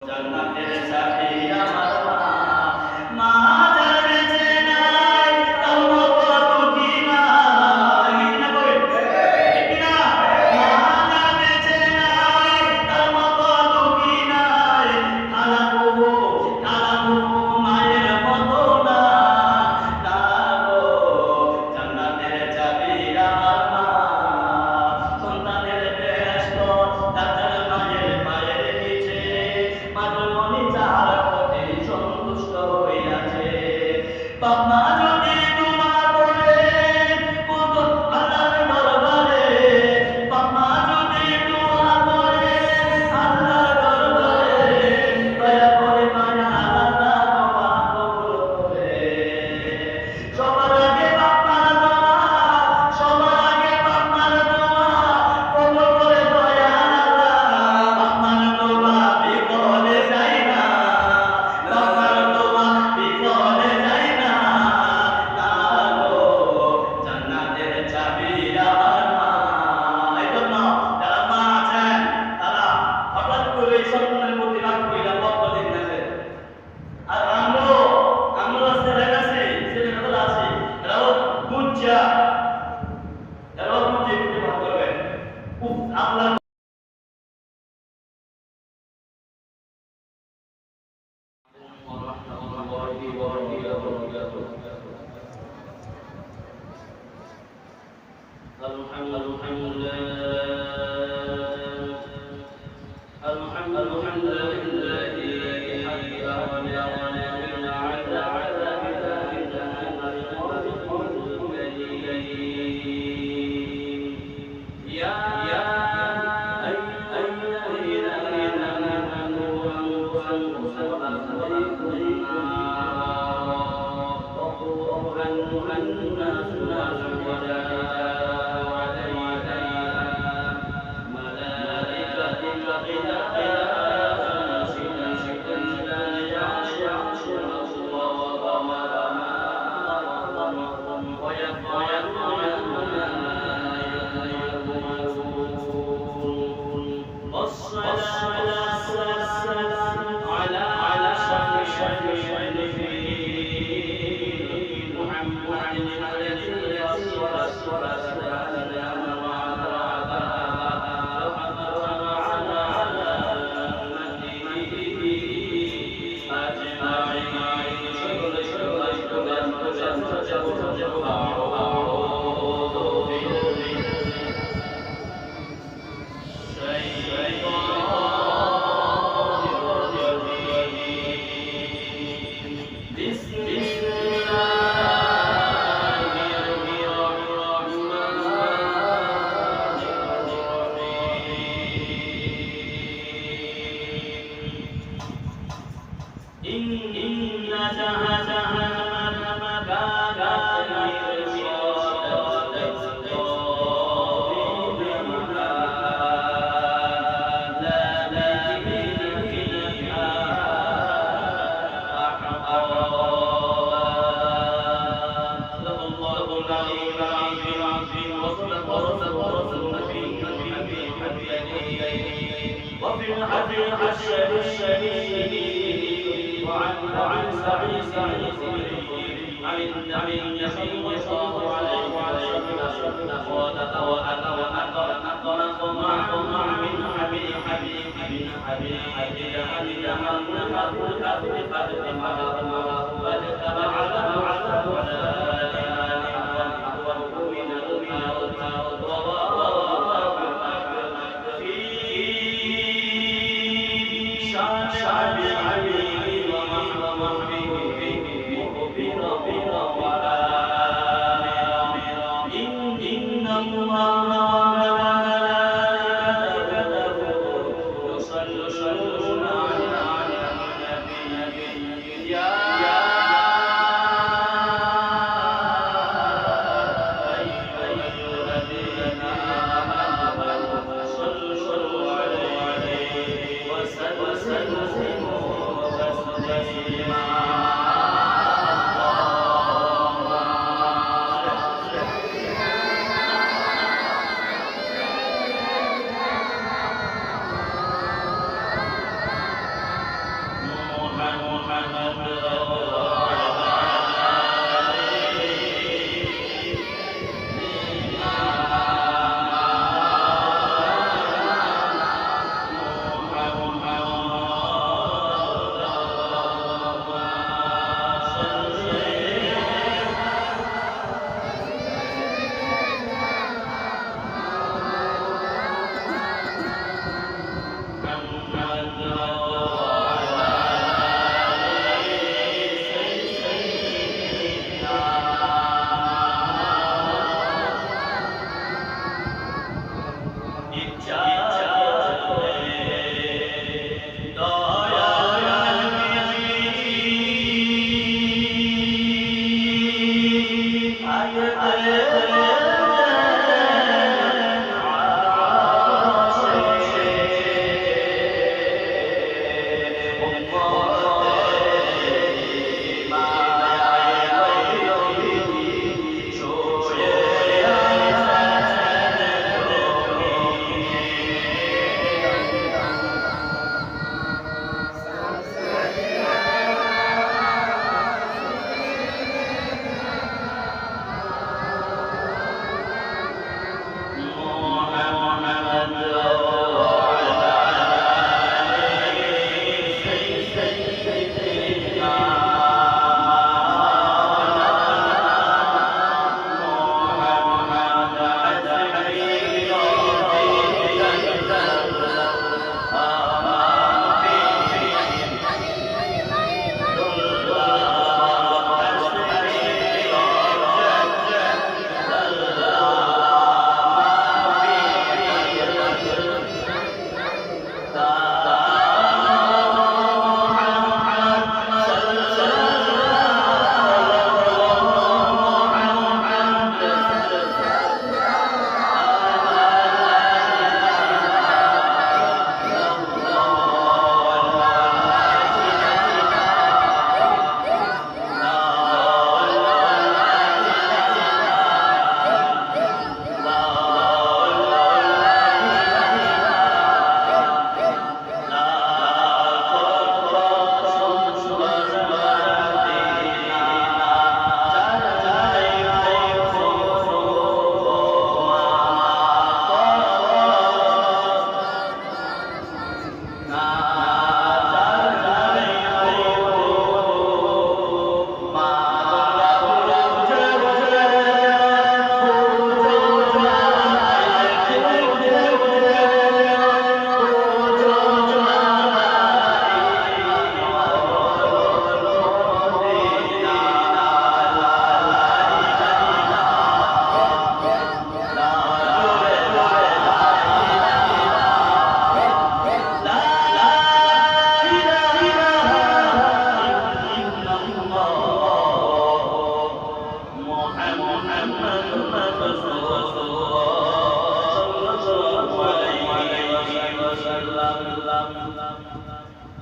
জান্নাতের চাবি আমার মা যার বেঁচে নাই তার মতো দুঃখী নাই না কই ঠিক না মা যার বেঁচে নাই তার মতো দুঃখী নাই খালা বুবু মায়ের মতো না না গো জান্নাতের চাবি আমার মা সন্তানের বেহেশত তার মায়ের পায়ের নিচে মাতৃমণি যার প্রতি সন্তুষ্ট হইয়াছে বাবা যদি দোয়া করে কত আল্লাহর দরবারে বাবা যদি দোয়া করে আল্লাহর দরবারে দয়া করে মায়া আল্লাহ দোয়া কবুল করে সবার আগে বাবার দোয়া সবার আগে বাবার দোয়া কবুল করে দয়া আল্লাহ বাবার দোয়া বিফলে যায় না বাবার দোয়া বিফলে যায় না না গো জান্নাতের চাবি আমার মা এজন্য যারা মা আছেন তারা হঠাৎ করে সন্তানের প্রতি রাগ কইরা পথ দিতেছে আর আমরা ছেলেকাছে ছেলেগুলো আছে এরাও বুঝা এরাও বুঝে বুঝে ভাগ করবেন আল্লাহ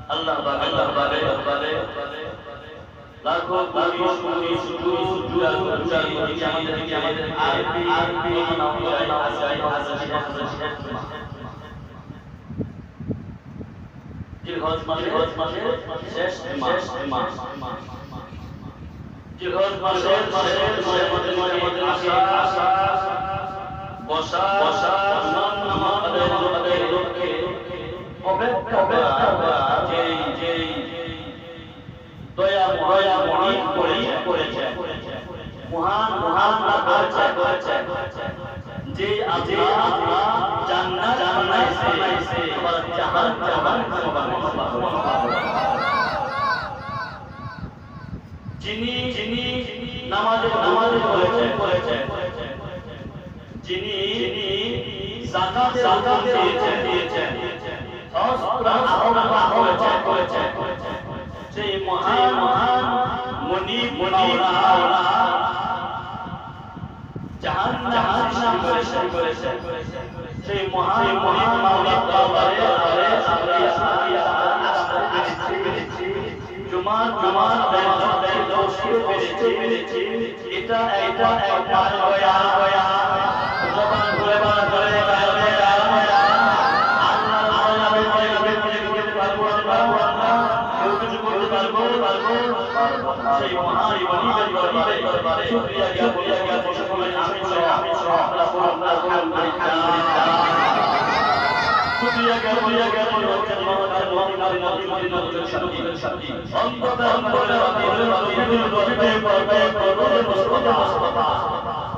আল্লাহ পাকে লাখো কোটি শুকর আমাদের আরবি জিলহজ মাসের শেষ মাস জিলহজ মাসের মধ্যে আসা বসা আমাদের লক্ষ্যে অপেক্ষা যে দয়া মহিম করেছে মহান করেছে যে আল্লাহ জান্নাত বানাইছে আবার জাহান্নাম যিনি নামাজে করেছে যিনি যাকাত দিয়েছেন করেছে সেই মহান মনি মাওলা জাহান্নাম করেছে সেই মহান মাওলা দরবারে জুমার পেরেছি এটা জবান করে সেই মহান দরবারে শুকরিয়া সকলে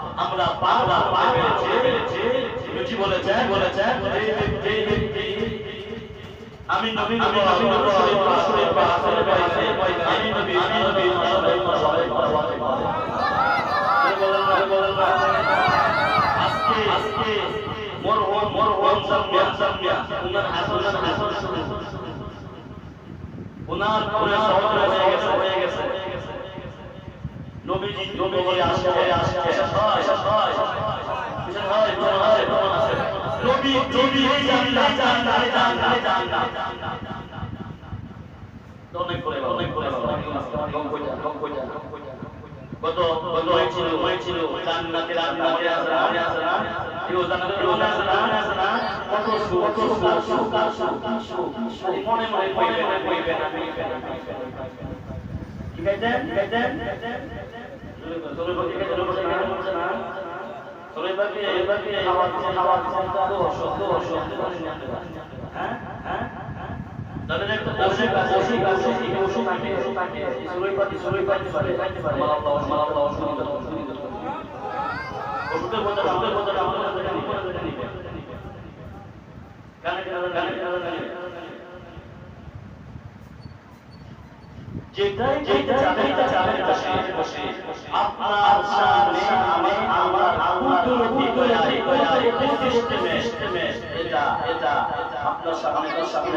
আমি আমরা বলেছেন আমি নবী আজকে ওনার হয়ে গেছে নবীজি আসে নবী অনেক করে কত হয়েছিল জান্নাতের মনে তাদের একটা আপনার সামনে আমার এটা আপনার সামনে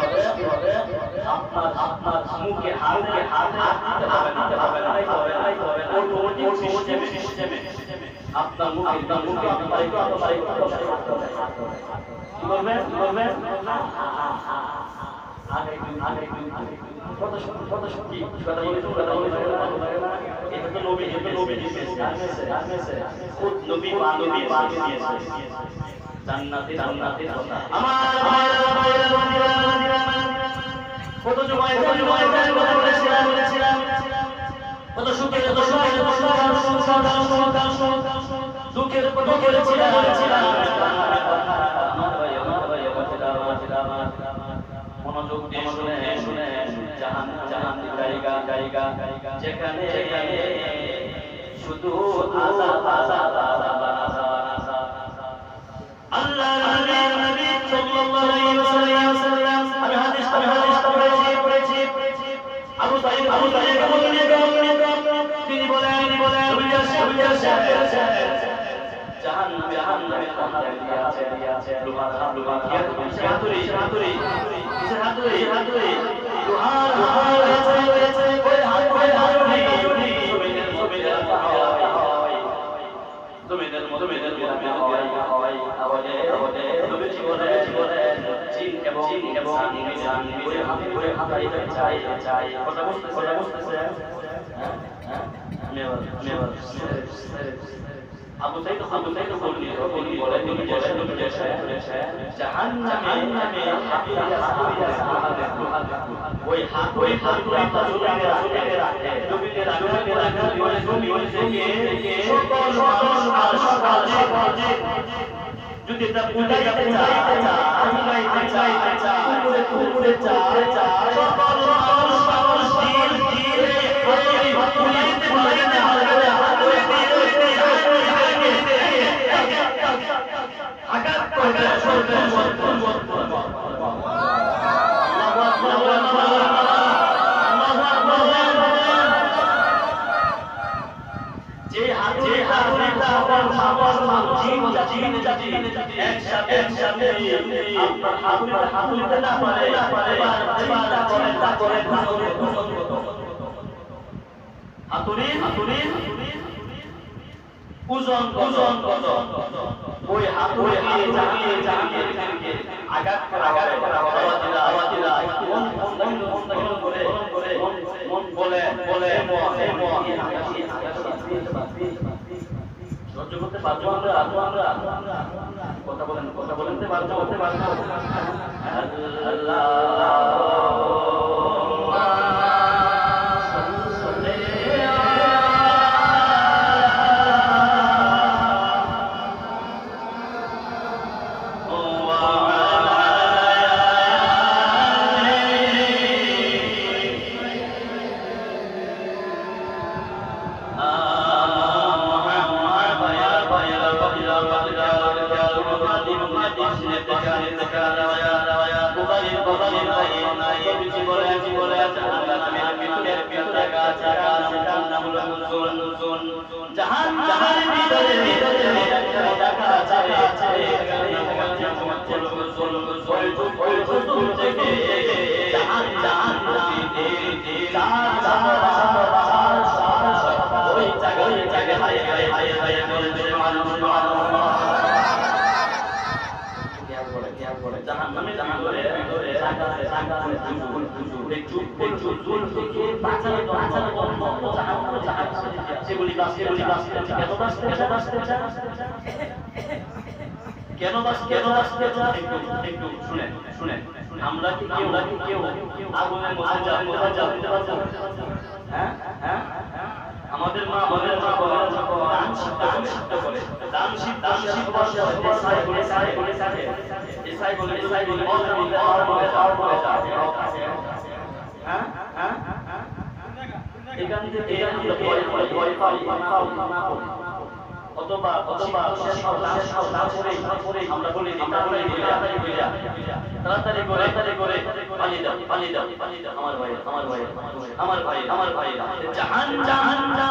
হবে আপনার মুখে হাতে দিতে হবে না আপনার মুখে কি বলবেন কত সত্যি কথা বলে এটা তো নবী নবী জান্নাতে কথা আমার কত জমায় বলেছিলাম কত সুখের দুঃখের কথা বলেছিলাম মনোযোগ দিয়ে শুনে জাহান জায়গা যেখানে শুধু আযাব আল্লাহ নবী সাল্লাল্লাহু আলাইহি ওয়াসাল্লাম আমি হাদিস পড়েছি আবু সাঈদ তিনি বলেন জাহান্নামে আছে লোহার হাতুড়ি হয়েছে ওই জমিনের হয় আওয়াজে নবীজি বলে জিন এবং কথা বুঝতেছে আবু সাইদ বলে জাহান্নামে ওই হাতুড়ি যদি এটা বুঝাইতে চায় সকল মানুষ ওজন কত ওই হাতুড়ি আঘাত করা বলে সহ্য করতে পারবো আমরা কথা বলতে পারবো কেন বাঁচতে চায় একটু শুনে আমরা কি কেউ আগুনের মধ্যে যাব হ্যাঁ আমাদের মা দান শিক্ষা করে দান শিক্ষা এখান থেকে অথবা আমরা বলি তাড়াতাড়ি করে পালিয়ে দাও আমার ভাই জাহান্নাম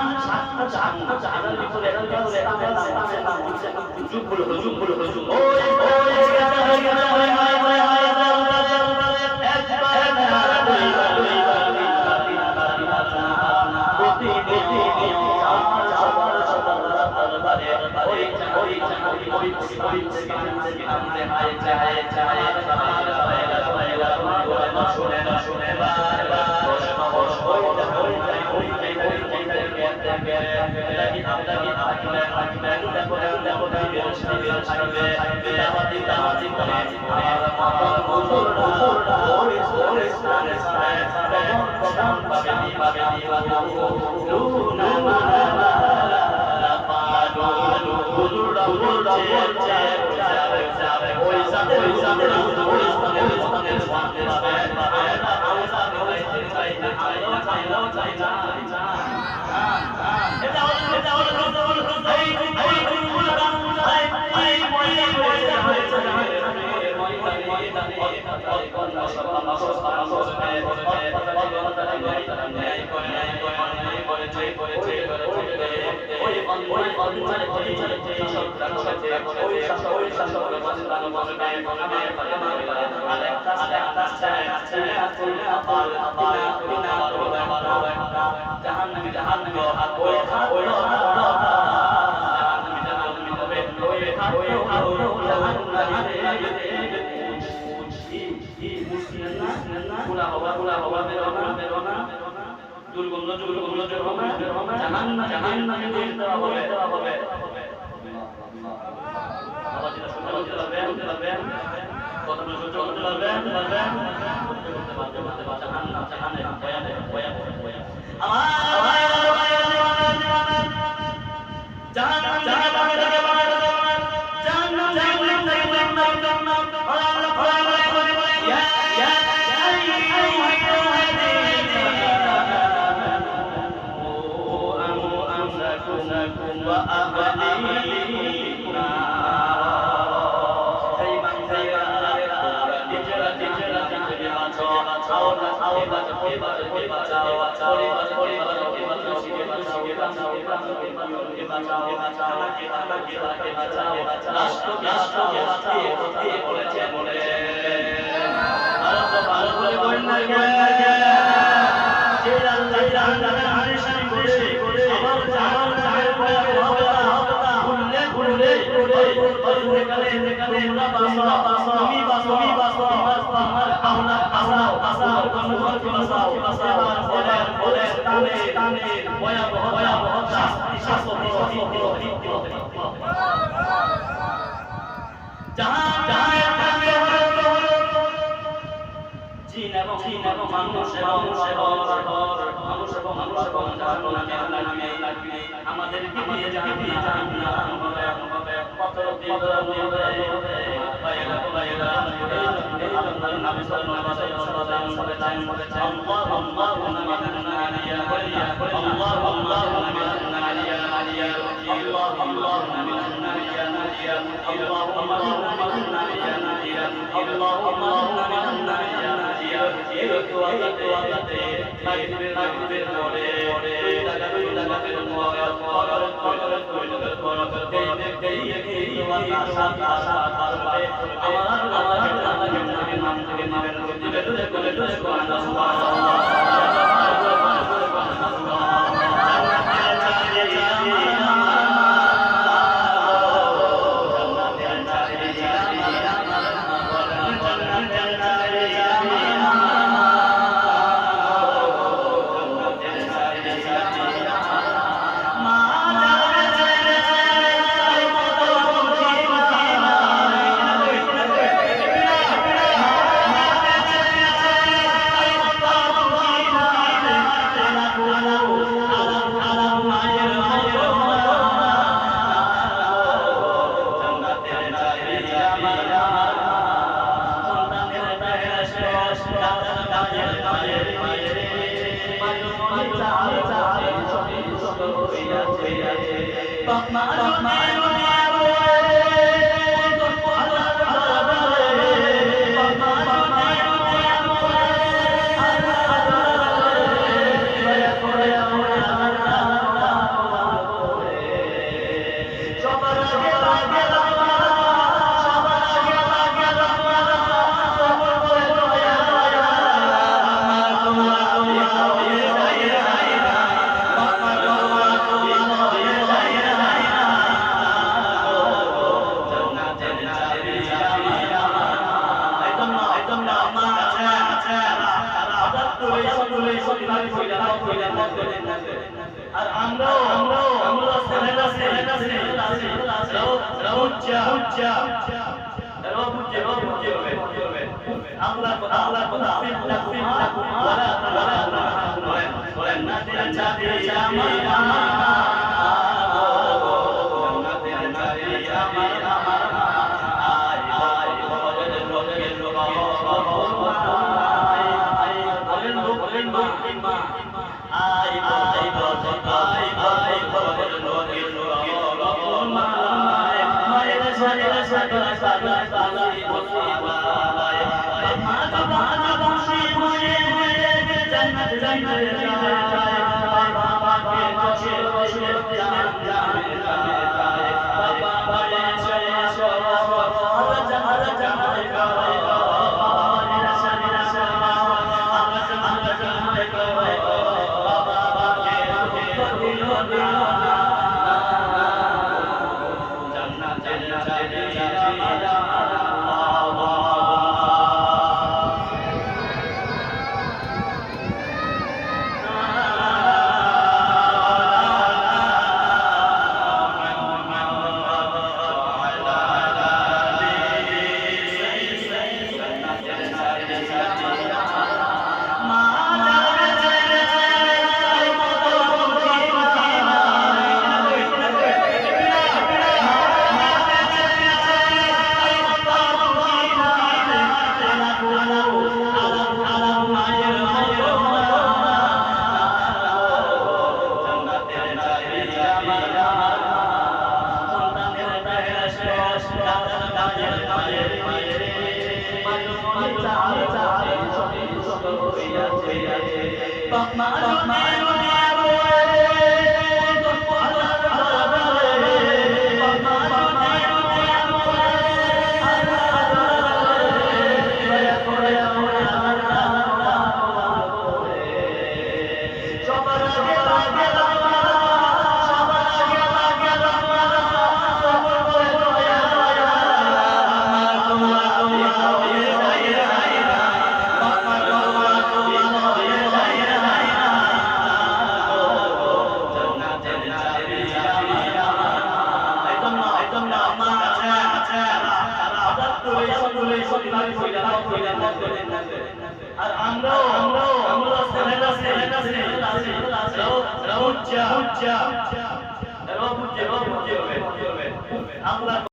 দুর্গন্ধ বের হবে জাহান্নামে দিয়ে দেওয়া হবে আওয়াজটা শুনতে পারবেন কতটা সহ্য করতে পারবেন জাহান্নাম ভয়াবহ আমাদেরকে দিয়ে আর আমরা ছেলেরা আমরা